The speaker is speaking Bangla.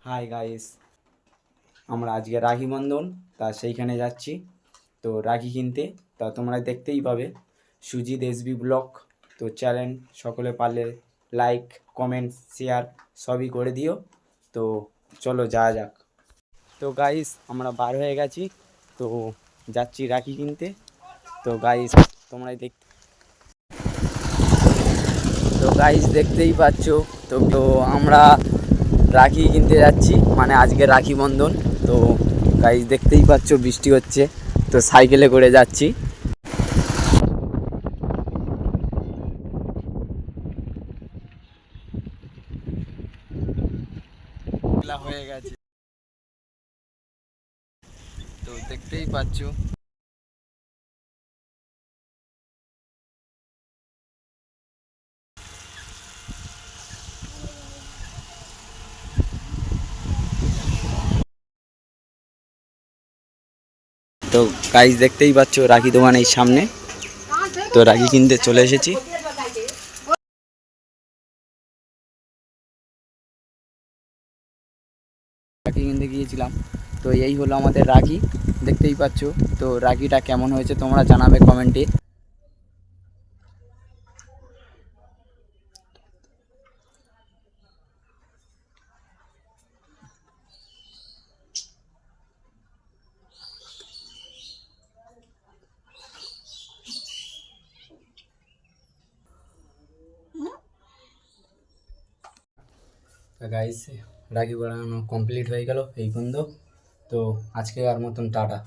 হাই গাইস, আমরা আজকে রাখি বন্ধন তা সেইখানে যাচ্ছি। তো রাখি কিনতে তা তোমরা দেখতেই পাবে সুজিত এসবি ব্লগ। তো চ্যানেল সকলে পারলে লাইক কমেন্ট শেয়ার সবই করে দিও। তো চলো যাওয়া যাক। তো গাইস আমরা বার হয়ে গেছি, তো যাচ্ছি রাখি কিনতে। তো গাইস তোমরাই তো গাইস দেখতেই পাচ্ছ। তো আমরা রাখি কিনতে যাচ্ছি, মানে আজকে রাখি বন্ধন। তো গাইস দেখতেই পাচ্ছ বৃষ্টি হচ্ছে, তো সাইকেলে করে যাচ্ছি। হয়ে গেছে তো দেখতেই পাচ্ছ। তো গাইস দেখতেই পাচ্ছ রাখি দোকানের সামনে, তো রাখি কিনতে চলে এসেছি। রাখি কিনতে গিয়েছিলাম, তো এই হলো আমাদের রাখি, দেখতেই পাচ্ছ। তো রাখিটা কেমন হয়েছে তোমরা জানাবে কমেন্টে। গাইস রাখি বানানো কমপ্লিট হয়ে গেল এই পর্যন্ত। তো আজকে আর মতন টাটা।